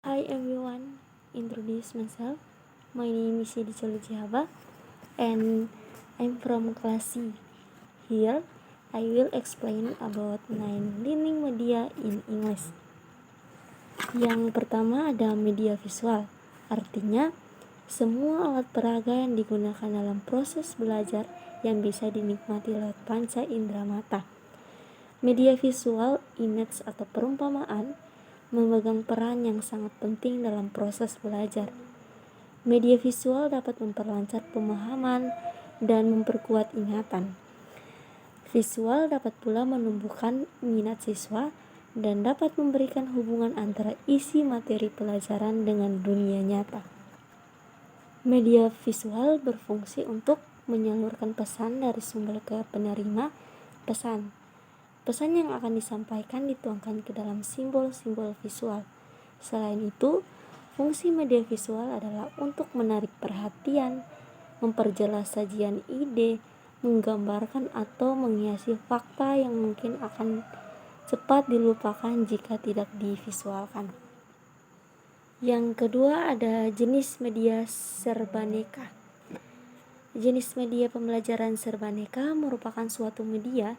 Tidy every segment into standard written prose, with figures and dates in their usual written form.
Hi everyone, introduce myself. My name is Yedi Chalujihaba and I'm from class C. Here, I will explain about 9 learning media in English. Yang pertama ada media visual, artinya semua alat peraga yang digunakan dalam proses belajar yang bisa dinikmati lewat panca indera mata. Media visual, image atau perumpamaan memegang peran yang sangat penting dalam proses belajar. Media visual dapat memperlancar pemahaman dan memperkuat ingatan. Visual dapat pula menumbuhkan minat siswa dan dapat memberikan hubungan antara isi materi pelajaran dengan dunia nyata. Media visual berfungsi untuk menyalurkan pesan dari sumber ke penerima pesan. Pesan yang akan disampaikan dituangkan ke dalam simbol-simbol visual. Selain itu, fungsi media visual adalah untuk menarik perhatian, memperjelas sajian ide, menggambarkan atau menghiasi fakta yang mungkin akan cepat dilupakan jika tidak divisualkan. Yang kedua ada jenis media serbaneka. Jenis media pembelajaran serbaneka merupakan suatu media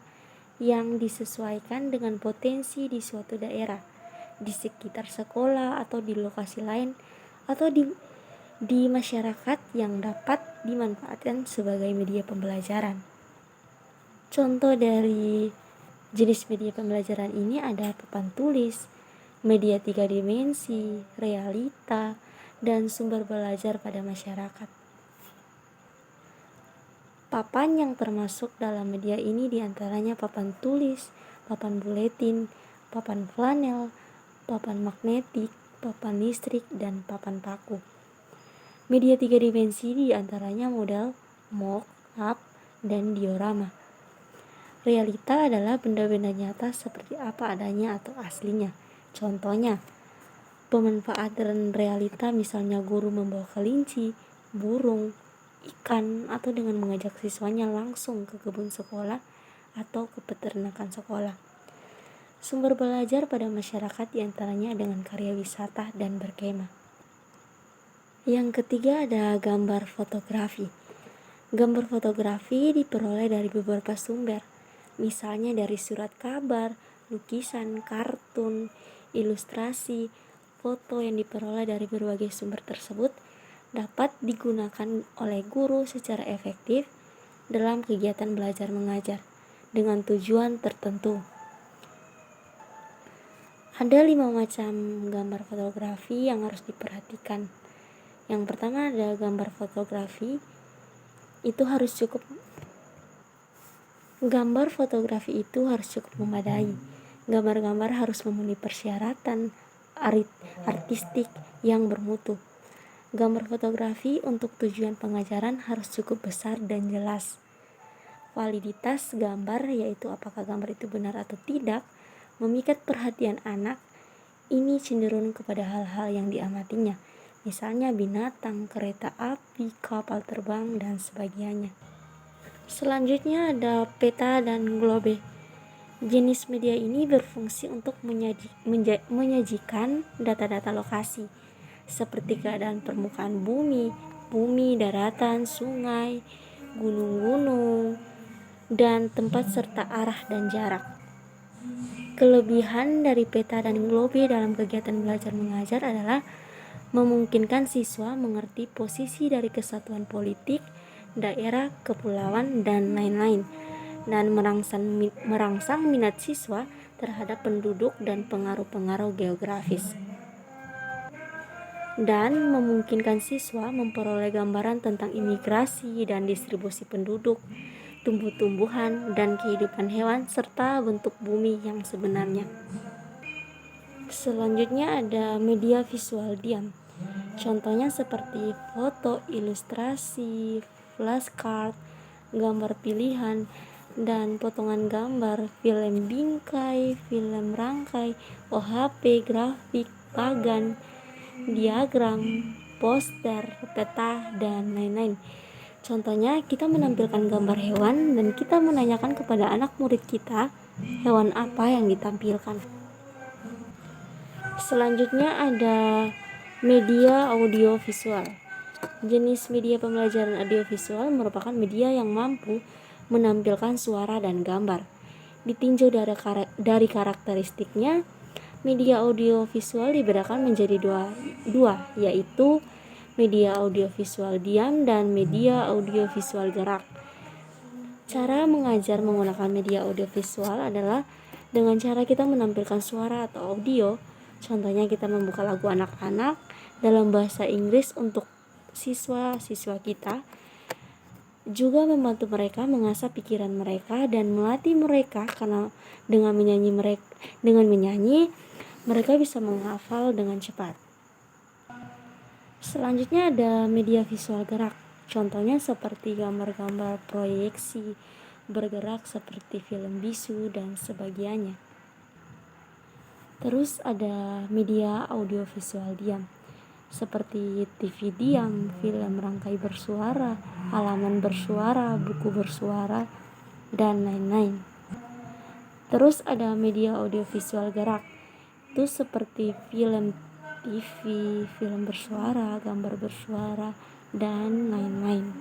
yang disesuaikan dengan potensi di suatu daerah, di sekitar sekolah atau di lokasi lain, atau di masyarakat yang dapat dimanfaatkan sebagai media pembelajaran. Contoh dari jenis media pembelajaran ini ada papan tulis, media 3 dimensi, realita, dan sumber belajar pada masyarakat. Papan yang termasuk dalam media ini diantaranya papan tulis, papan buletin, papan flanel, papan magnetik, papan listrik, dan papan paku. Media 3 dimensi diantaranya model, mock-up, dan diorama. Realita adalah benda-benda nyata seperti apa adanya atau aslinya. Contohnya, pemanfaatan realita misalnya guru membawa kelinci, burung, ikan, atau dengan mengajak siswanya langsung ke kebun sekolah atau ke peternakan sekolah. Sumber belajar pada masyarakat diantaranya dengan karya wisata dan berkemah. Yang ketiga ada gambar fotografi. Gambar fotografi diperoleh dari beberapa sumber, misalnya dari surat kabar, lukisan, kartun, ilustrasi. Foto yang diperoleh dari berbagai sumber tersebut dapat digunakan oleh guru secara efektif dalam kegiatan belajar mengajar dengan tujuan tertentu. Ada 5 macam gambar fotografi yang harus diperhatikan. Yang pertama ada gambar fotografi Gambar fotografi itu harus cukup memadai. Gambar-gambar harus memenuhi persyaratan artistik yang bermutu. Gambar fotografi untuk tujuan pengajaran harus cukup besar dan jelas. Validitas gambar, yaitu apakah gambar itu benar atau tidak, memikat perhatian anak. Ini cenderung kepada hal-hal yang diamatinya, misalnya binatang, kereta api, kapal terbang, dan sebagainya. Selanjutnya ada peta dan globe. Jenis media ini berfungsi untuk menyajikan data-data lokasi, seperti keadaan permukaan bumi, daratan, sungai, gunung-gunung, dan tempat serta arah dan jarak. Kelebihan dari peta dan globe dalam kegiatan belajar mengajar adalah memungkinkan siswa mengerti posisi dari kesatuan politik, daerah, kepulauan, dan lain-lain, dan merangsang minat siswa terhadap penduduk dan pengaruh-pengaruh geografis, dan memungkinkan siswa memperoleh gambaran tentang imigrasi dan distribusi penduduk, tumbuh-tumbuhan, dan kehidupan hewan, serta bentuk bumi yang sebenarnya. Selanjutnya ada media visual diam. Contohnya seperti foto, ilustrasi, flashcard, gambar pilihan, dan potongan gambar, film bingkai, film rangkai, OHP, grafik, pagan, diagram, poster, peta, dan lain-lain. Contohnya, kita menampilkan gambar hewan dan kita menanyakan kepada anak murid kita hewan apa yang ditampilkan. Selanjutnya ada media audiovisual. Jenis media pembelajaran audiovisual merupakan media yang mampu menampilkan suara dan gambar. Ditinjau dari karakteristiknya, media audiovisual dibedakan menjadi dua, yaitu media audiovisual diam dan media audiovisual gerak. Cara mengajar menggunakan media audiovisual adalah dengan cara kita menampilkan suara atau audio. Contohnya kita membuka lagu anak-anak dalam bahasa Inggris untuk siswa-siswa kita, juga membantu mereka mengasah pikiran mereka dan melatih mereka, karena dengan menyanyi mereka bisa menghafal dengan cepat. Selanjutnya ada media visual gerak. Contohnya seperti gambar-gambar proyeksi bergerak seperti film bisu dan sebagainya. Terus ada media audiovisual diam, seperti TV diam, film rangkai bersuara, halaman bersuara, buku bersuara, dan lain-lain. Terus ada media audiovisual gerak, itu seperti film TV, film bersuara, gambar bersuara, dan lain-lain.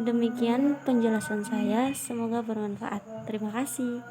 Demikian penjelasan saya, semoga bermanfaat. Terima kasih.